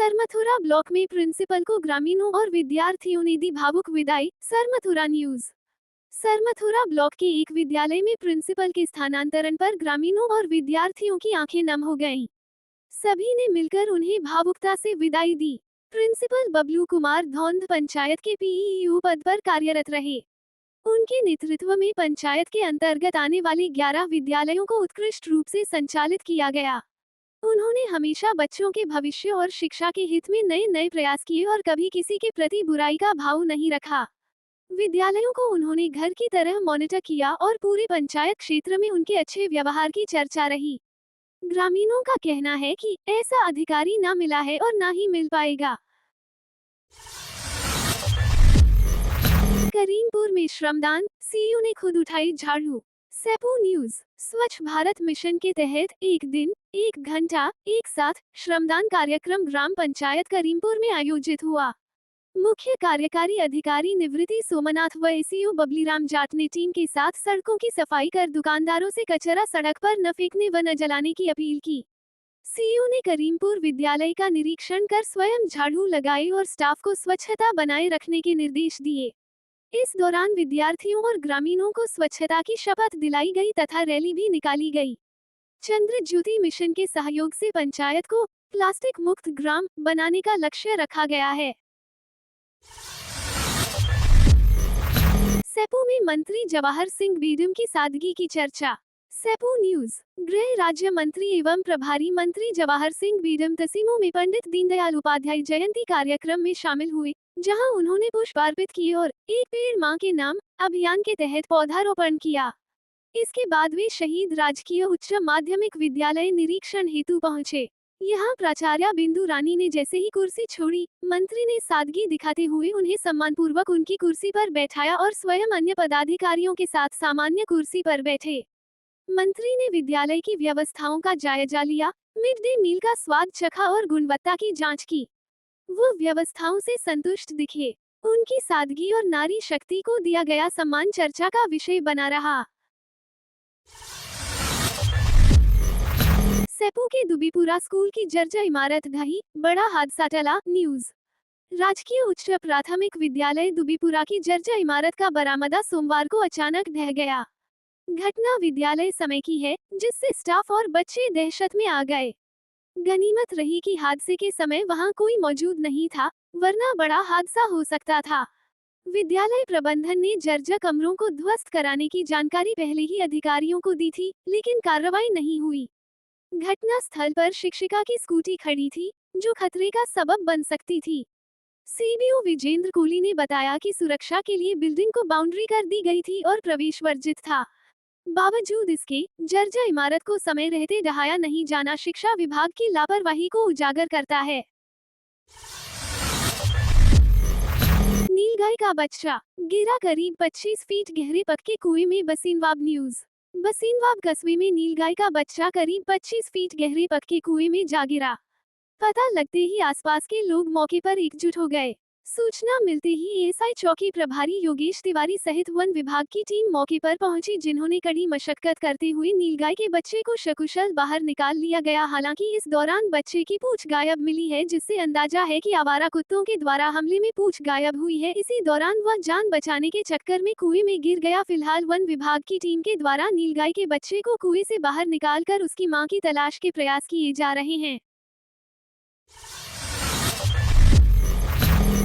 Sarmathura block में principal को ग्रामीणों और विद्यार्थियों ने दी भावुक विदाई। सरमथुरा न्यूज। सरमथुरा ब्लॉक के एक विद्यालय में प्रिंसिपल के स्थानांतरण पर ग्रामीणों और विद्यार्थियों की आंखें नम हो गईं। सभी ने मिलकर उन्हें भावुकता से विदाई दी। प्रिंसिपल बबलू कुमार धौंध पंचायत के पीईओ पद पर कार्यरत रहे। उनके नेतृत्व में पंचायत के अंतर्गत आने वाले 11 विद्यालयों को उत्कृष्ट रूप से संचालित किया गया। उन्होंने हमेशा बच्चों के भविष्य और शिक्षा के हित में नए नए प्रयास किए और कभी किसी के प्रति बुराई का भाव नहीं रखा। विद्यालयों को उन्होंने घर की तरह मॉनिटर किया और पूरे पंचायत क्षेत्र में उनके अच्छे व्यवहार की चर्चा रही। ग्रामीणों का कहना है कि ऐसा अधिकारी ना मिला है और ना ही मिल पाएगा। करीमपुर में श्रमदान, सीयू ने खुद उठाई झाड़ू। सेपू न्यूज। स्वच्छ भारत मिशन के तहत एक दिन, एक घंटा, एक साथ श्रमदान कार्यक्रम ग्राम पंचायत करीमपुर में आयोजित हुआ। मुख्य कार्यकारी अधिकारी निवृत्ति सोमनाथ व एसीओ बबलीराम जाट ने टीम के साथ सड़कों की सफाई कर दुकानदारों से कचरा सड़क पर न फेंकने व न जलाने की अपील की। सीयू ने करीमपुर विद्यालय का निरीक्षण कर स्वयं झाड़ू लगाई और स्टाफ को स्वच्छता बनाए रखने के निर्देश दिए। इस दौरान विद्यार्थियों और ग्रामीणों को स्वच्छता की शपथ दिलाई गई तथा रैली भी निकाली गई। चंद्र ज्योति मिशन के सहयोग से पंचायत को प्लास्टिक मुक्त ग्राम बनाने का लक्ष्य रखा गया है। सेपू में मंत्री जवाहर सिंह बेदम की सादगी की चर्चा। सेपू न्यूज। गृह राज्य मंत्री एवं प्रभारी मंत्री जवाहर सिंह बेदम तसीमो में पंडित दीनदयाल उपाध्याय जयंती कार्यक्रम में शामिल हुए, जहां उन्होंने पुष्प अर्पित किए और एक पेड़ मां के नाम अभियान के तहत पौधारोपण किया। इसके बाद वे शहीद राजकीय उच्च माध्यमिक विद्यालय निरीक्षण हेतु पहुंचे। यहां प्राचार्या बिंदु रानी ने जैसे ही कुर्सी छोड़ी, मंत्री ने सादगी दिखाते हुए उन्हें सम्मानपूर्वक उनकी कुर्सी पर बैठाया और स्वयं अन्य पदाधिकारियों के साथ सामान्य कुर्सी पर बैठे। मंत्री ने विद्यालय की व्यवस्थाओं का जायजा लिया, मिड डे मील का स्वाद चखा और गुणवत्ता की जांच की। वो व्यवस्थाओं से संतुष्ट दिखे। उनकी सादगी और नारी शक्ति को दिया गया सम्मान चर्चा का विषय बना रहा। सेपू के दुबीपुरा स्कूल की जर्जर इमारत ढही, बड़ा हादसा टला। न्यूज। राजकीय उच्च प्राथमिक विद्यालय दुबीपुरा की जर्जर इमारत का बरामदा सोमवार को अचानक ढह गया। घटना विद्यालय समय की है, जिससे स्टाफ और बच्चे दहशत में आ गए। गनीमत रही कि हादसे के समय वहां कोई मौजूद नहीं था, वरना बड़ा हादसा हो सकता था। विद्यालय प्रबंधन ने जर्जर कमरों को ध्वस्त कराने की जानकारी पहले ही अधिकारियों को दी थी, लेकिन कार्रवाई नहीं हुई। घटना स्थल पर शिक्षिका की स्कूटी खड़ी थी, जो खतरे का सबब बन सकती थी। सीबीओ विजेंद्र कोहली ने बताया कि सुरक्षा के लिए बिल्डिंग को बाउंड्री कर दी गई थी और प्रवेश वर्जित था। बावजूद इसके, जर्जर इमारत को समय रहते ढहाया नहीं जाना शिक्षा विभाग की लापरवाही को उजागर करता है। नीलगाय का बच्चा गिरा करीब 25 फीट गहरे पक्के कुएं में। बसीनवाब न्यूज। बसीनवाब कस्बे में नीलगाय का बच्चा करीब 25 फीट गहरे पक्के कुएं में जा गिरा। पता लगते ही आसपास के लोग मौके पर एकजुट हो गए। सूचना मिलते ही एएसआई चौकी प्रभारी योगेश तिवारी सहित वन विभाग की टीम मौके पर पहुंची, जिन्होंने कड़ी मशक्कत करते हुए नीलगाय के बच्चे को सकुशल बाहर निकाल लिया गया। हालांकि इस दौरान बच्चे की पूंछ गायब मिली है, जिससे अंदाजा है कि आवारा कुत्तों के द्वारा हमले में पूंछ गायब हुई है। इसी दौरान वह जान बचाने के चक्कर में कुएं में गिर गया। फिलहाल वन विभाग की टीम के द्वारा नीलगाय के बच्चे को कुएं से बाहर निकाल कर उसकी मां की तलाश के प्रयास किए जा रहे हैं।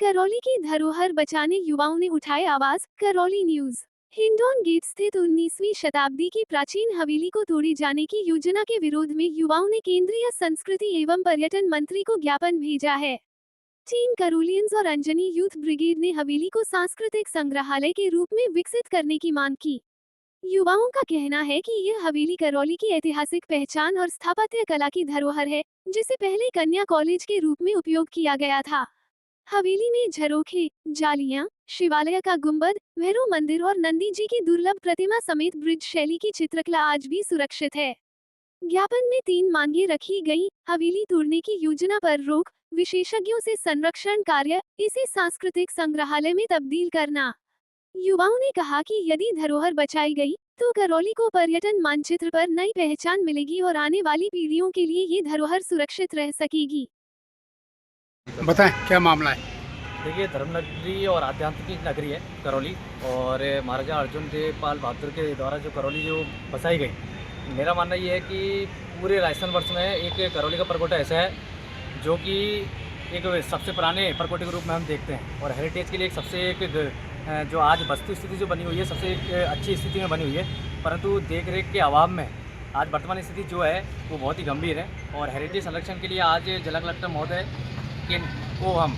करौली की धरोहर बचाने युवाओं ने उठाए आवाज। करौली न्यूज। हिंडौन गेट स्थित 19वीं शताब्दी की प्राचीन हवेली को तोड़े जाने की योजना के विरोध में युवाओं ने केंद्रीय संस्कृति एवं पर्यटन मंत्री को ज्ञापन भेजा है। टीम करौलियंस और अंजनी यूथ ब्रिगेड ने हवेली को सांस्कृतिक संग्रहालय के रूप में विकसित करने की मांग की। युवाओं का कहना है कि यह हवेली करौली की ऐतिहासिक पहचान और स्थापत्य कला की धरोहर है, जिसे पहले कन्या कॉलेज के रूप में उपयोग किया गया था। हवेली में झरोखे, जालियां, शिवालय का गुंबद, भैरव मंदिर और नंदी जी की दुर्लभ प्रतिमा समेत ब्रिज शैली की चित्रकला आज भी सुरक्षित है। ज्ञापन में 3 मांगे रखी गई। हवेली तोड़ने की योजना पर रोक, विशेषज्ञों से संरक्षण कार्य, इसे सांस्कृतिक संग्रहालय में तब्दील करना। युवाओं ने कहा कि यदि धरोहर बचाई गई, तो करौली को पर्यटन मानचित्र पर नई पहचान मिलेगी और आने वाली पीढ़ियों के लिए ये धरोहर सुरक्षित रह सकेगी। बताएं क्या मामला है। देखिए, धर्मनगरी और आध्यात्मिक नगरी है करौली, और महाराजा अर्जुन देवपाल बहादुर के द्वारा जो करौली जो बसाई गई, मेरा मानना ये है कि पूरे राजस्थान वर्ष में एक करौली का परकोटा ऐसा है जो कि एक सबसे पुराने परकोटे के रूप में हम देखते हैं, और हेरिटेज के लिए एक सबसे जो आज वस्तु स्थिति जो बनी हुई है सबसे एक अच्छी स्थिति में बनी हुई है, परंतु देख रेख के अभाव में आज वर्तमान स्थिति जो है वो बहुत ही गंभीर है। और हेरिटेज संरक्षण के लिए आज जिला कलेक्टर महोदय को हम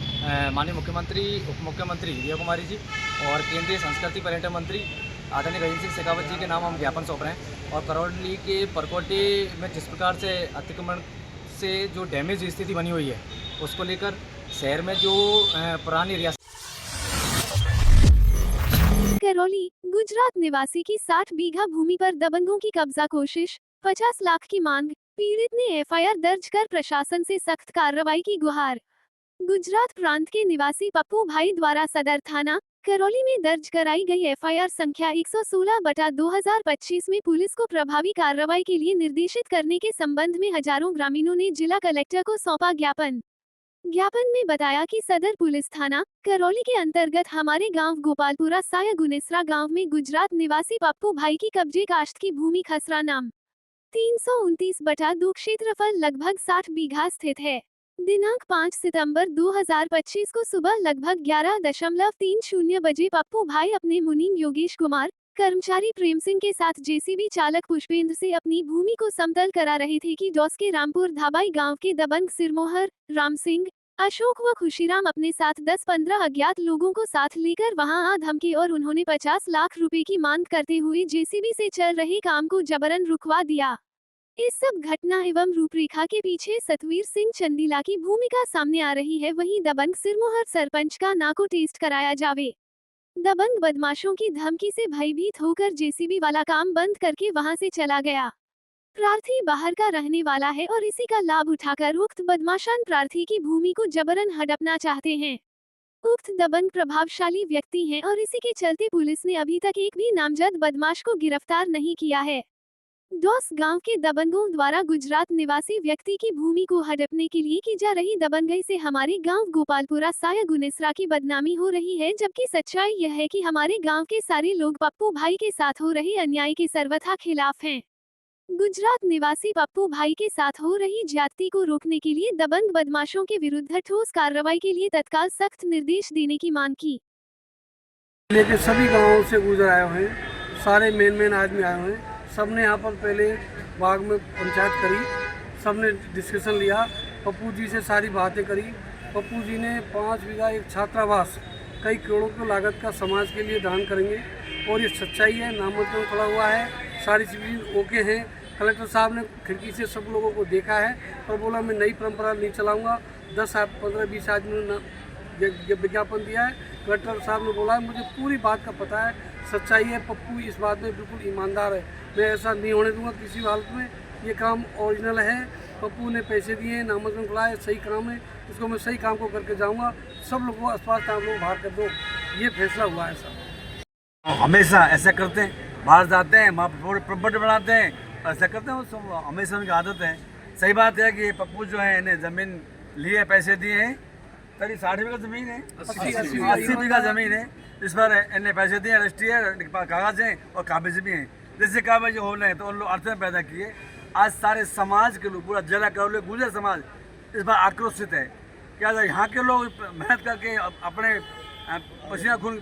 माननीय मुख्यमंत्री, उप मुख्यमंत्री रिया कुमारी जी और केंद्रीय संस्कृति पर्यटन मंत्री आदरणीय गजेंद्र सिंह शेखावत जी के नाम हम ज्ञापन सौंप रहे हैं। और करौली के परकोटे में जिस प्रकार से अतिक्रमण से जो डैमेज स्थिति बनी हुई है उसको लेकर शहर में जो पुरानी रियासत करौली, गुजरात निवासी की 60 बीघा भूमि पर दबंगों की कब्जा कोशिश, 50 लाख की मांग, पीड़ित ने एफआईआर दर्ज कर प्रशासन से सख्त कार्रवाई की गुहार। गुजरात प्रांत के निवासी पप्पू भाई द्वारा सदर थाना करौली में दर्ज कराई गई एफआईआर संख्या 116/2025 में पुलिस को प्रभावी कार्रवाई के लिए निर्देशित करने के संबंध में हजारों ग्रामीणों ने जिला कलेक्टर को सौंपा ज्ञापन। ज्ञापन में बताया कि सदर पुलिस थाना करौली के अंतर्गत हमारे गांव गोपालपुरा साया गुनेसरा गांव में गुजरात निवासी पप्पू भाई की कब्जे काश्त की भूमि खसरा नाम 329/2 क्षेत्रफल लगभग 60 बीघा स्थित है। दिनांक 5 सितंबर 2025 को सुबह लगभग 11:30 बजे पप्पू भाई अपने मुनीम योगेश कुमार, कर्मचारी प्रेम सिंह के साथ जेसीबी चालक पुष्पेंद्र से अपनी भूमि को समतल करा रहे थे कि डोस के रामपुर धाबाई गांव के दबंग सिरमोहर, राम सिंह, अशोक व खुशीराम अपने साथ 10-15 अज्ञात लोगों को साथ लेकर वहां आ धमके और उन्होंने 50 लाख रुपए की मांग करते हुए जेसीबी से चल रहे काम को जबरन रुकवा दिया। इस सब घटना एवं रूपरेखा के पीछे सतवीर सिंह चंदीला की भूमिका सामने आ रही है। वहीं दबंग सिरमोहर सरपंच का नाको टेस्ट कराया जावे। दबंग बदमाशों की धमकी से भयभीत होकर जेसीबी वाला काम बंद करके वहां से चला गया। प्रार्थी बाहर का रहने वाला है और इसी का लाभ उठाकर उक्त बदमाशान प्रार्थी की भूमि को जबरन हड़पना चाहते हैं। उक्त दबंग प्रभावशाली व्यक्ति हैं और इसी के चलते पुलिस ने अभी तक एक भी नामजद बदमाश को गिरफ्तार नहीं किया है। डोस गांव के दबंगों द्वारा गुजरात निवासी व्यक्ति की भूमि को हड़पने के लिए की जा रही दबंगई से हमारे गांव गोपालपुरा साया गुनेसरा की बदनामी हो रही है, जबकि सच्चाई यह है कि हमारे गांव के सारे लोग पप्पू भाई के साथ हो रहे अन्याय के सर्वथा खिलाफ हैं। गुजरात निवासी पप्पू भाई के साथ हो रही ज्यादती को रोकने के लिए दबंग बदमाशों के विरुद्ध ठोस कार्रवाई के लिए तत्काल सख्त निर्देश देने की मांग की। लेके सभी गांवों से गुजर आए हुए हैं, सारे मेन आदमी आए हुए हैं। सबने यहाँ पर पहले बाग में पंचायत करी, सबने डिस्कशन लिया, पप्पू जी से सारी बातें करी। पप्पू जी ने 5 बीघा एक छात्रावास कई करोड़ों की लागत का समाज के लिए दान करेंगे, और ये सच्चाई है, नामजद खड़ा हुआ है, सारी चीज़ें ओके हैं। कलेक्टर साहब ने खिड़की से सब लोगों को देखा है और बोला मैं नई परंपरा नहीं चलाऊँगा। 10, 15, 20 आदमियों ने विज्ञापन दिया है। कलेक्टर साहब ने बोला है मुझे पूरी बात का पता है, सच्चाई है, पप्पू इस बात में बिल्कुल ईमानदार है, मैं ऐसा नहीं होने दूंगा किसी हालत में। ये काम ओरिजिनल है, पप्पू ने पैसे दिए, नामजद खुला है, सही काम है, इसको मैं सही काम को करके जाऊंगा। सब लोगों को अस्पताल आप लोग बाहर कर दो, ये फैसला हुआ है साहब। हमेशा ऐसा करते हैं, बाहर जाते हैं, वहाँ प्रॉपर्टी बनाते हैं, ऐसा करते हैं, वो हमेशा उनकी आदत है। सही बात है कि पप्पू जो है इन्हें ज़मीन लिए, पैसे दिए हैं, करीब 60 बीघा ज़मीन है, 80 बीघा ज़मीन है, इस पर इन्हें पैसे दिए, रजिस्ट्री है, कागज़ हैं और कागज़ भी हैं। जैसे कागज़ हो रहे हैं तो उन लोग अड़चन पैदा किए। आज सारे समाज के लोग, पूरा जिला करौली गुजर समाज इस बार आक्रोशित है। क्या यहाँ के लोग मेहनत करके अपने पसीना खून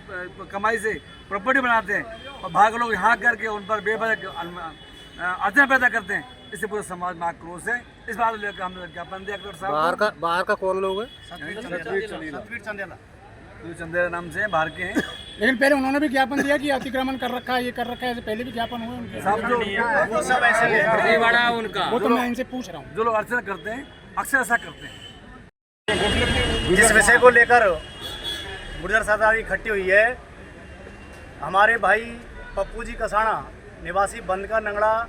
कमाई से प्रॉपर्टी बनाते हैं और भाग लोग यहाँ करके उन पर बेवजह अड़चन पैदा करते हैं, इससे पूरे समाज में आक्रोश है। इस बात को लेकर हमने ज्ञापन दिया कलेक्टर साहब। बाहर का कौन लोग है? सतवीर चंदेला नाम से बाहर के हैं। लेकिन पहले उन्होंने भी ज्ञापन दिया कि अतिक्रमण कर रखा है, ये कर रखा है, पहले भी ज्ञापन हुए उनके। वो सब ऐसे उनका वो तो मैं इनसे पूछ रहा हूँ। जो लोग अड़चन करते हैं अक्सर ऐसा करते हैं। जिस विषय को लेकर गुर्जर सरदार इकट्ठी हुई है, हमारे भाई पप्पू जी कसाना निवासी बंदका नंगड़ा,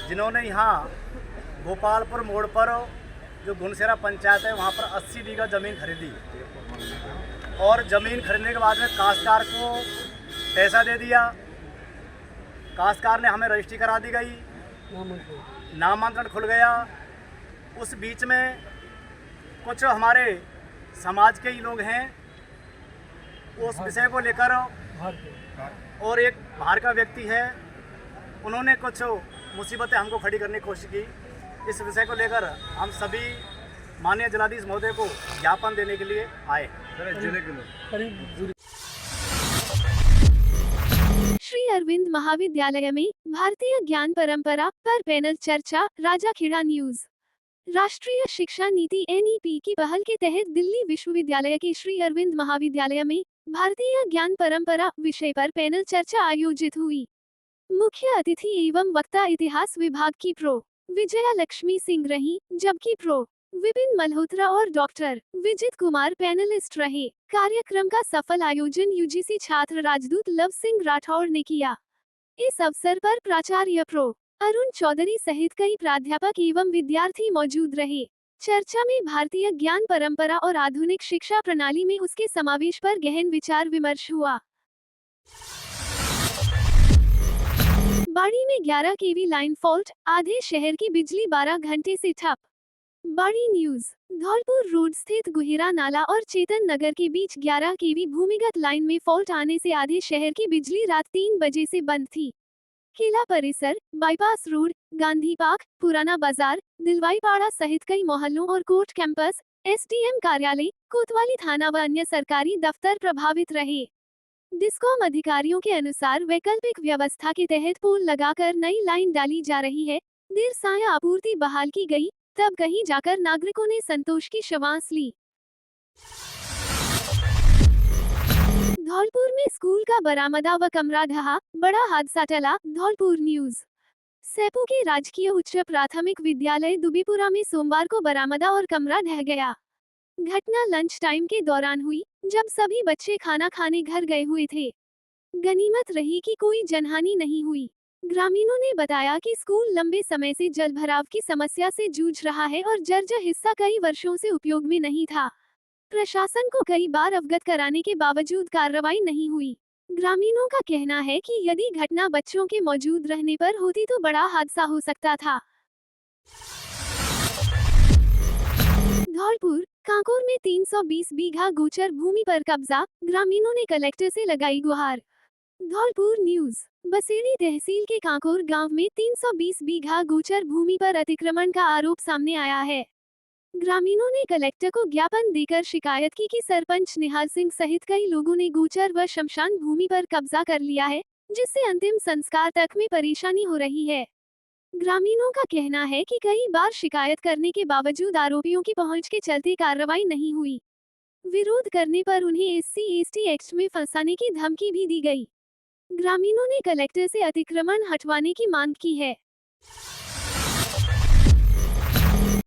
जिन्होंने यहाँ गोपालपुर मोड़ पर जो गुनसेरा पंचायत है वहाँ पर 80 बीघा ज़मीन खरीदी, और ज़मीन खरीदने के बाद में काश्तकार को पैसा दे दिया। काश्तकार ने हमें रजिस्ट्री करा दी गई, नामांकन खुल गया। उस बीच में कुछ हमारे समाज के ही लोग हैं, उस विषय को लेकर, और एक बाहर का व्यक्ति है, उन्होंने कुछ मुसीबतें हमको खड़ी करने की कोशिश की। इस विषय को लेकर हम सभी माननीय जिलाधीश महोदय को ज्ञापन देने के लिए आए। जिले के लोग श्री अरविंद महाविद्यालय में भारतीय ज्ञान परंपरा पर पैनल चर्चा। राजाखेड़ा न्यूज। राष्ट्रीय शिक्षा नीति NEP की पहल के तहत दिल्ली विश्वविद्यालय के श्री अरविंद महाविद्यालय में भारतीय ज्ञान परंपरा विषय पर पैनल चर्चा आयोजित हुई। मुख्य अतिथि एवं वक्ता इतिहास विभाग की प्रो विजया लक्ष्मी सिंह रही, जबकि प्रो विपिन मल्होत्रा और डॉक्टर विजित कुमार पैनलिस्ट रहे। कार्यक्रम का सफल आयोजन UGC छात्र राजदूत लव सिंह राठौड़ ने किया। इस अवसर पर प्राचार्य प्रो अरुण चौधरी सहित कई प्राध्यापक एवं विद्यार्थी मौजूद रहे। चर्चा में भारतीय ज्ञान परंपरा और आधुनिक शिक्षा प्रणाली में उसके समावेश पर गहन विचार विमर्श हुआ। बाड़ी में 11 kV लाइन फॉल्ट, आधे शहर की बिजली 12 घंटे से ठप। बाड़ी न्यूज। धौलपुर रोड स्थित गुहिरा नाला और चेतन नगर के बीच 11 kV भूमिगत लाइन में फॉल्ट आने से आधे शहर की बिजली रात 3 बजे से बंद थी। किला परिसर, बाईपास रोड, गांधी पार्क, पुराना बाजार, दिलवाईपाड़ा सहित कई मोहल्लों और कोर्ट कैंपस, SDM कार्यालय, कोतवाली थाना व अन्य सरकारी दफ्तर प्रभावित रहे। डिस्कॉम अधिकारियों के अनुसार वैकल्पिक व्यवस्था के तहत पोल लगाकर नई लाइन डाली जा रही है। देर सायं आपूर्ति बहाल की गई, तब कहीं जाकर नागरिकों ने संतोष की श्वास ली। धौलपुर में स्कूल का बरामदा व कमरा ढहा, बड़ा हादसा टला। धौलपुर न्यूज। सेपू के राजकीय उच्च प्राथमिक विद्यालय दुबीपुरा में सोमवार को बरामदा और कमरा ढह गया। घटना लंच टाइम के दौरान हुई, जब सभी बच्चे खाना खाने घर गए हुए थे। गनीमत रही कि कोई जनहानि नहीं हुई। ग्रामीणों ने बताया कि स्कूल लंबे समय से जलभराव की समस्या से जूझ रहा है और जर्जर हिस्सा कई वर्षों से उपयोग में नहीं था। प्रशासन को कई बार अवगत कराने के बावजूद कार्रवाई नहीं हुई। ग्रामीणों का कहना है कि यदि घटना बच्चों के मौजूद रहने पर होती तो बड़ा हादसा हो सकता था। धौलपुर, कांकोर में 320 बीघा गोचर भूमि पर कब्जा, ग्रामीणों ने कलेक्टर से लगाई गुहार। धौलपुर न्यूज। बसेड़ी तहसील के कांकोर गांव में 320 बीघा गोचर भूमि पर अतिक्रमण का आरोप सामने आया है। ग्रामीणों ने कलेक्टर को ज्ञापन देकर शिकायत की कि सरपंच निहाल सिंह सहित कई लोगों ने गोचर व शमशान भूमि पर कब्जा कर लिया है, जिससे अंतिम संस्कार तक में परेशानी हो रही है। ग्रामीणों का कहना है कि कई बार शिकायत करने के बावजूद आरोपियों की पहुंच के चलते कार्रवाई नहीं हुई। विरोध करने पर उन्हें SC/ST एक्ट में फंसाने की धमकी भी दी गई। ग्रामीणों ने कलेक्टर से अतिक्रमण हटवाने की मांग की है।